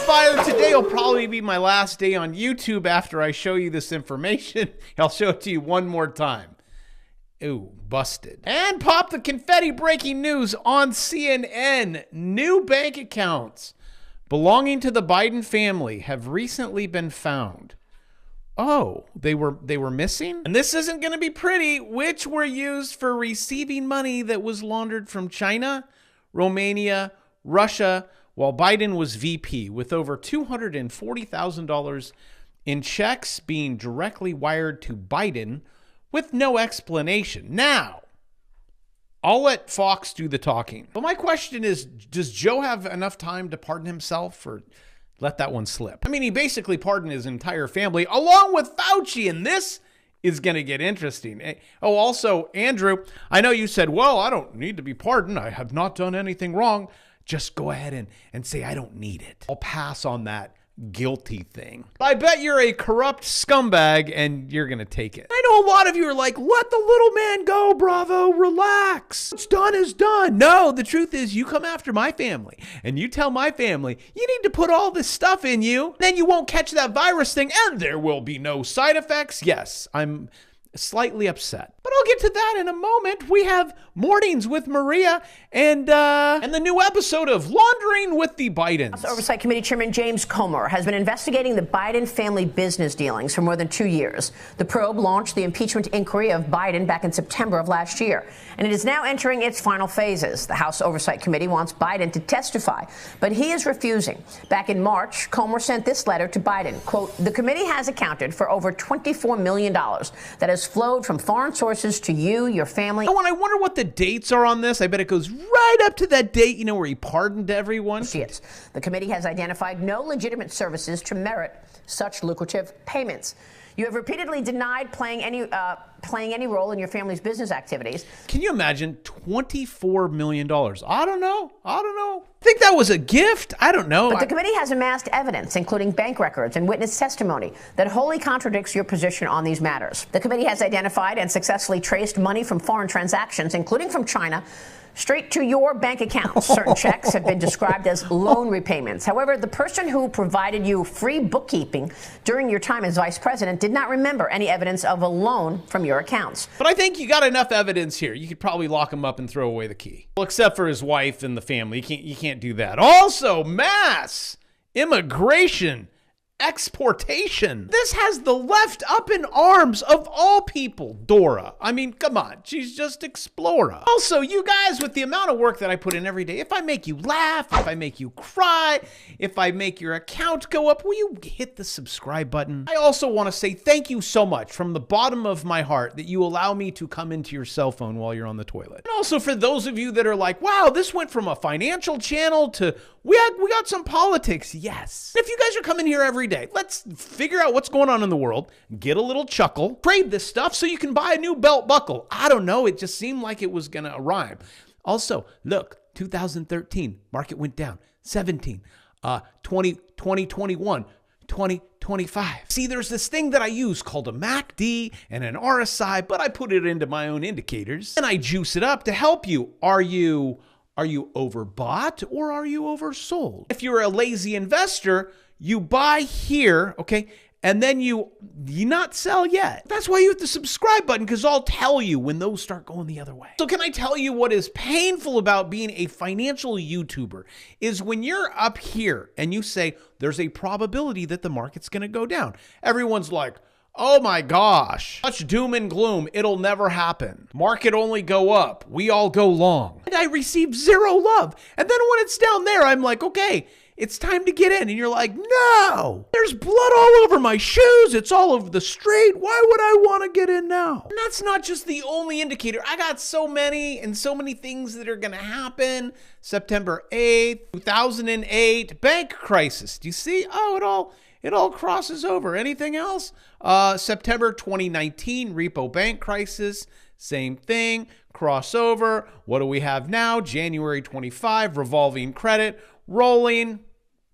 fire. Today will probably be my last day on YouTube after I show you this information. I'll show it to you one more time. Ooh, busted. And pop the confetti breaking news on CNN. New bank accounts belonging to the Biden family have recently been found. Oh, they were missing? And this isn't going to be pretty, which were used for receiving money that was laundered from China, Romania, Russia, while Biden was VP, with over $240,000 in checks being directly wired to Biden with no explanation. Now, I'll let Fox do the talking. But my question is, does Joe have enough time to pardon himself or let that one slip? I mean, he basically pardoned his entire family along with Fauci, and this is going to get interesting. Oh, also, Andrew, I know you said, well, I don't need to be pardoned. I have not done anything wrong. Just go ahead and say, I don't need it. I'll pass on that guilty thing. I bet you're a corrupt scumbag and you're going to take it. I know a lot of you are like, let the little man go, Bravo, relax. What's done is done. No, the truth is you come after my family and you tell my family, you need to put all this stuff in you. Then you won't catch that virus thing and there will be no side effects. Yes, I'm slightly upset, but I'll get to that in a moment. We have Mornings with Maria and the new episode of Laundering with the Bidens. House Oversight Committee Chairman James Comer has been investigating the Biden family business dealings for more than 2 years. The probe launched the impeachment inquiry of Biden back in September of last year, and it is now entering its final phases. The House Oversight Committee wants Biden to testify, but he is refusing. Back in March, Comer sent this letter to Biden. Quote, the committee has accounted for over $24 million that has flowed from foreign sources to you, your family. Oh, and I wonder what the dates are on this. I bet it goes right up to that date, you know, where he pardoned everyone. Yes. The committee has identified no legitimate services to merit such lucrative payments. You have repeatedly denied playing any role in your family's business activities. Can you imagine $24 million? I don't know. Think that was a gift? I don't know. But the committee has amassed evidence, including bank records and witness testimony, that wholly contradicts your position on these matters. The committee has identified and successfully traced money from foreign transactions, including from China, straight to your bank accounts. Certain checks have been described as loan repayments. However, the person who provided you free bookkeeping during your time as vice president did not remember any evidence of a loan from your accounts. But I think you got enough evidence here. You could probably lock him up and throw away the key. Well, except for his wife and the family. You can't do that. Also, mass immigration exportation. This has the left up in arms of all people. Dora. I mean, come on. She's just Explorer. Also, you guys, with the amount of work that I put in every day, if I make you laugh, if I make you cry, if I make your account go up, will you hit the subscribe button? I also want to say thank you so much from the bottom of my heart that you allow me to come into your cell phone while you're on the toilet. And also for those of you that are like, wow, this went from a financial channel to we got some politics. Yes. If you guys are coming here every day, let's figure out what's going on in the world, get a little chuckle, trade this stuff so you can buy a new belt buckle. I don't know. It just seemed like it was going to rhyme. Also, look, 2013, market went down. 17, 2021, 2025. See, there's this thing that I use called a MACD and an RSI, but I put it into my own indicators and I juice it up to help you. Are you overbought or are you oversold? If you're a lazy investor, you buy here, okay, and then you not sell yet. That's why you hit the subscribe button, because I'll tell you when those start going the other way. So can I tell you what is painful about being a financial YouTuber is when you're up here and you say there's a probability that the market's going to go down. Everyone's like, oh my gosh, such doom and gloom. It'll never happen. Market only go up. We all go long. And I received zero love. And then when it's down there, I'm like, okay, it's time to get in. And you're like, no, there's blood all over my shoes. It's all over the street. Why would I want to get in now? And that's not just the only indicator. I got so many things that are going to happen. September 8th, 2008, bank crisis. Do you see? Oh, it all crosses over. Anything else? September 2019, repo bank crisis. Same thing. Crossover. What do we have now? January 25, revolving credit. Rolling.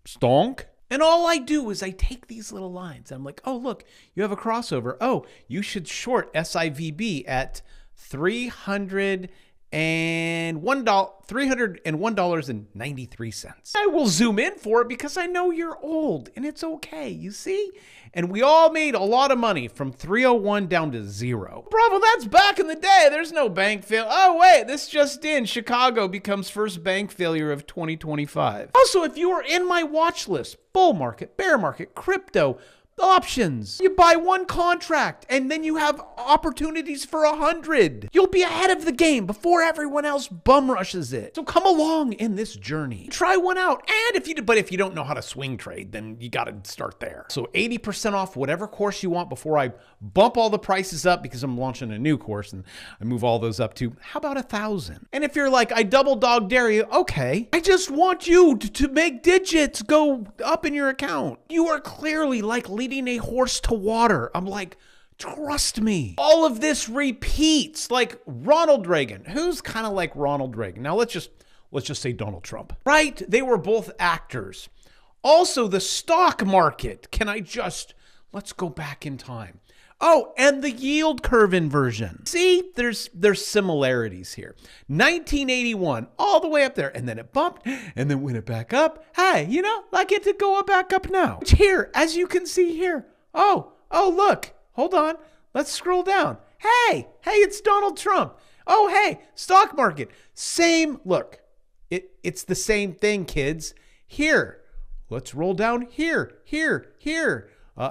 Stonk. And all I do is I take these little lines. I'm like, oh, look, you have a crossover. Oh, you should short SIVB at 300 and $301.93. I will zoom in for it because I know you're old and it's okay, you see? And we all made a lot of money from 301 down to 0. Bravo, that's back in the day. There's no bank fail. Oh, wait, this just in. Chicago becomes first bank failure of 2025. Also, if you are in my watch list, bull market, bear market, crypto, options. You buy one contract and then you have opportunities for 100. You'll be ahead of the game before everyone else bum rushes it. So come along in this journey. Try one out. And if you don't know how to swing trade, then you got to start there. So 80% off whatever course you want before I bump all the prices up because I'm launching a new course and I move all those up to, how about 1,000? And if you're like, I double dog dare you, okay. I just want you to make digits go up in your account. You are clearly like leading a horse to water. I'm like, trust me. All of this repeats, like Ronald Reagan. Who's kind of like Ronald Reagan? Now let's just say Donald Trump, right? They were both actors. Also, the stock market. Let's go back in time. Oh, and the yield curve inversion. See, there's similarities here. 1981, all the way up there, and then it bumped, and then when it back up, hey, I get to go back up now. Here, as you can see here. Oh, look, hold on. Let's scroll down. Hey, it's Donald Trump. Oh, hey, stock market. Same, look, it's the same thing, kids. Here, let's roll down here.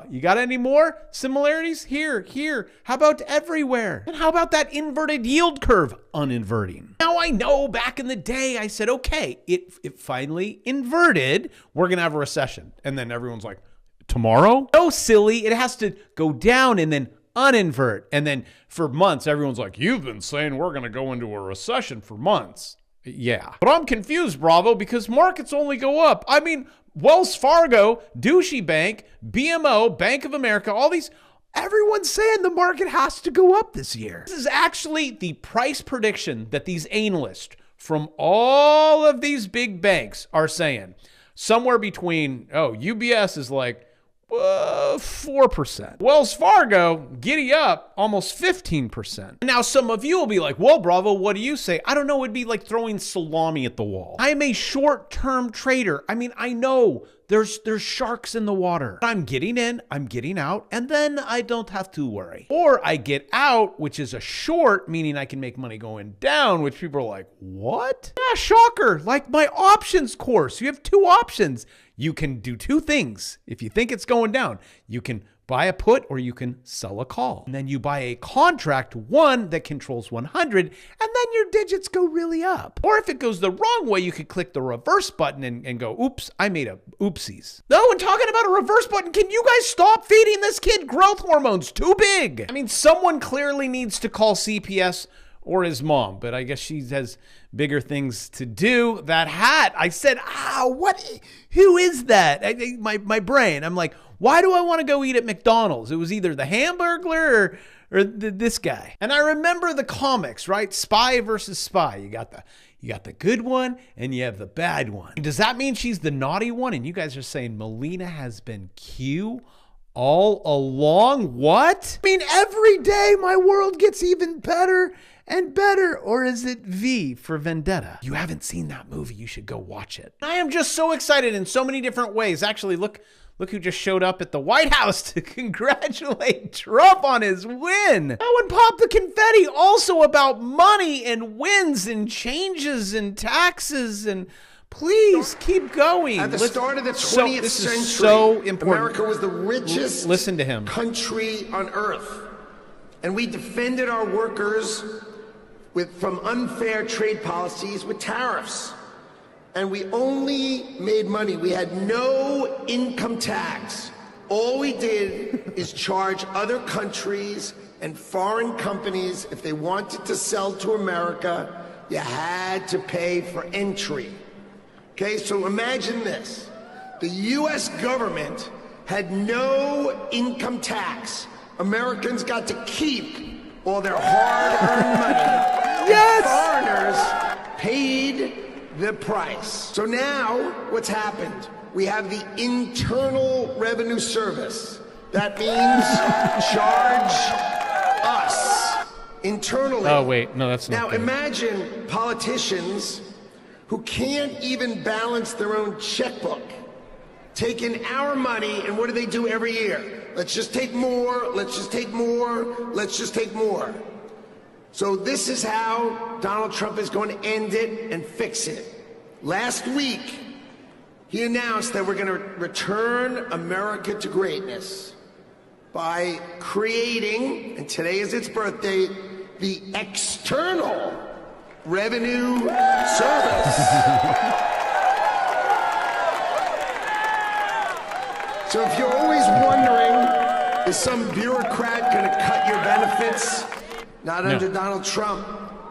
You got any more similarities? Here. How about everywhere? And how about that inverted yield curve uninverting? Now I know back in the day I said, okay, it finally inverted. We're going to have a recession. And then everyone's like, tomorrow? No, silly. It has to go down and then uninvert. And then for months, everyone's like, you've been saying we're going to go into a recession for months. Yeah. But I'm confused, Bravo, because markets only go up. I mean, Wells Fargo, Douchey Bank, BMO, Bank of America, all these, everyone's saying the market has to go up this year. This is actually the price prediction that these analysts from all of these big banks are saying. Somewhere between, UBS is like 4%. Wells Fargo, giddy up, almost 15%. Now, some of you will be like, well, Bravo, what do you say? I don't know. It'd be like throwing salami at the wall. I'm a short-term trader. I mean, I know there's sharks in the water. I'm getting in, I'm getting out, and then I don't have to worry. Or I get out, which is a short, meaning I can make money going down, which people are like, what? Yeah, shocker. Like my options course. You have two options. You can do two things. If you think it's going down, you can buy a put or you can sell a call. And then you buy a contract, one that controls 100, and then your digits go really up. Or if it goes the wrong way, you could click the reverse button and go, oops, I made a oopsies. Oh, and talking about a reverse button, can you guys stop feeding this kid growth hormones? Too big. I mean, someone clearly needs to call CPS or his mom, but I guess she has bigger things to do. That hat, I said, what? Who is that? My brain, I'm like, why do I want to go eat at McDonald's? It was either the Hamburglar or this guy. And I remember the comics, right? Spy versus spy. You got the good one and you have the bad one. Does that mean she's the naughty one? And you guys are saying Melina has been Q all along? What? I mean, every day my world gets even better and better. Or is it V for Vendetta? You haven't seen that movie. You should go watch it. I am just so excited in so many different ways. Actually, look who just showed up at the White House to congratulate Trump on his win. Oh, and pop the confetti. Also about money and wins and changes and taxes and please keep going. At the start of the 20th century, is so important. America was the richest Listen to him. country on earth. And we defended our workers from unfair trade policies with tariffs. And we only made money. We had no income tax. All we did is charge other countries and foreign companies, if they wanted to sell to America, you had to pay for entry. Okay, so imagine this. The U.S. government had no income tax. Americans got to keep all their hard-earned money. Yes! And foreigners paid the price. So now, what's happened? We have the Internal Revenue Service. That means charge us internally. Oh, wait. No, that's not Now good. imagine politicians who can't even balance their own checkbook, taking our money, and what do they do every year? Let's just take more, let's just take more, let's just take more. So this is how Donald Trump is going to end it and fix it. Last week, he announced that we're going to return America to greatness by creating, and today is its birthday, the External Revenue Service. So if you're always wondering, is some bureaucrat going to cut your benefits? Not under Donald Trump.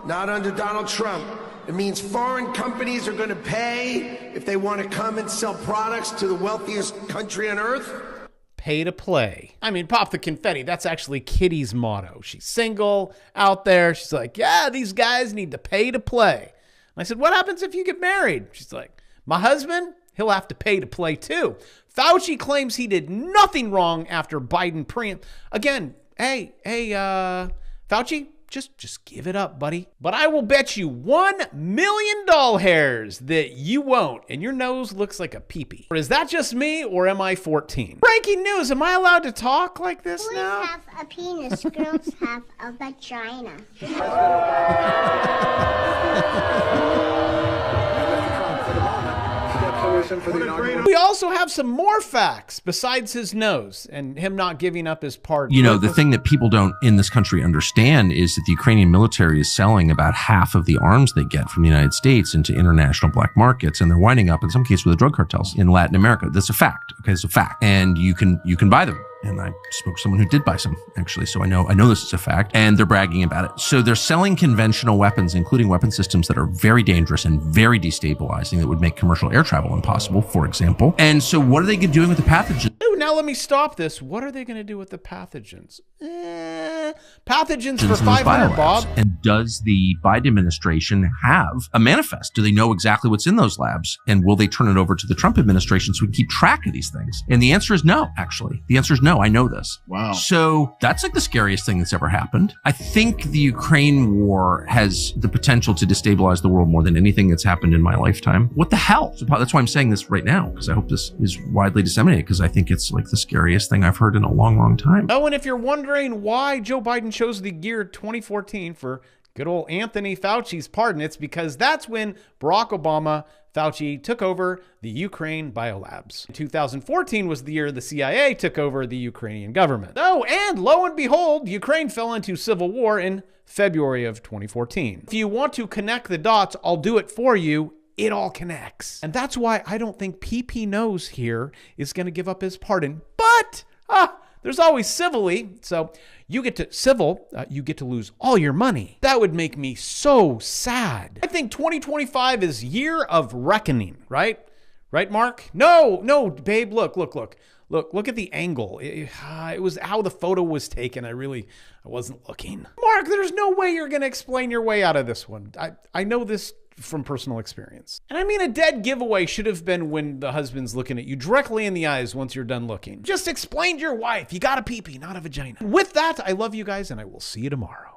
Not under Donald Trump. It means foreign companies are going to pay if they want to come and sell products to the wealthiest country on earth. Pay to play. I mean, pop the confetti. That's actually Kitty's motto. She's single, out there. She's like, yeah, these guys need to pay to play. And I said, what happens if you get married? She's like, my husband, he'll have to pay to play too. Fauci claims he did nothing wrong after Biden Again, hey, Fauci, just give it up, buddy. But I will bet you $1 million hairs that you won't, and your nose looks like a peepee. Or is that just me, or am I 14? Breaking news, am I allowed to talk like this Boys now? have a penis, girls have a vagina. We also have some more facts besides his nose and him not giving up his pardon. You know, the thing that people don't in this country understand is that the Ukrainian military is selling about half of the arms they get from the United States into international black markets, and they're winding up in some cases with the drug cartels in Latin America. That's a fact. Okay, it's a fact, and you can buy them. And I spoke to someone who did buy some, actually, so I know this is a fact, and they're bragging about it. So they're selling conventional weapons, including weapon systems that are very dangerous and very destabilizing that would make commercial air travel impossible, for example. And so what are they doing with the pathogens? Ooh, now let me stop this. What are they going to do with the pathogens? Pathogens for 500, Bob. And does the Biden administration have a manifest? Do they know exactly what's in those labs? And will they turn it over to the Trump administration so we can keep track of these things? And the answer is no, actually. The answer is no. I know this. Wow. So that's like the scariest thing that's ever happened. I think the Ukraine war has the potential to destabilize the world more than anything that's happened in my lifetime. What the hell? So that's why I'm saying this right now, because I hope this is widely disseminated, because I think it's like the scariest thing I've heard in a long, long time. Oh, and if you're wondering why Joe Biden chose the year 2014 for good old Anthony Fauci's pardon, it's because that's when Barack Obama, Fauci took over the Ukraine biolabs. 2014 was the year the CIA took over the Ukrainian government. Oh, and lo and behold, Ukraine fell into civil war in February of 2014. If you want to connect the dots, I'll do it for you. It all connects. And that's why I don't think PP Nose here is going to give up his pardon. But there's always civilly. So you get to lose all your money. That would make me so sad. I think 2025 is year of reckoning, right? Right, Mark? No, babe, look at the angle. It was how the photo was taken. I wasn't looking. Mark, there's no way you're going to explain your way out of this one. I know this from personal experience. And I mean, a dead giveaway should have been when the husband's looking at you directly in the eyes once you're done looking. Just explain to your wife, you got a pee-pee, not a vagina. With that, I love you guys, and I will see you tomorrow.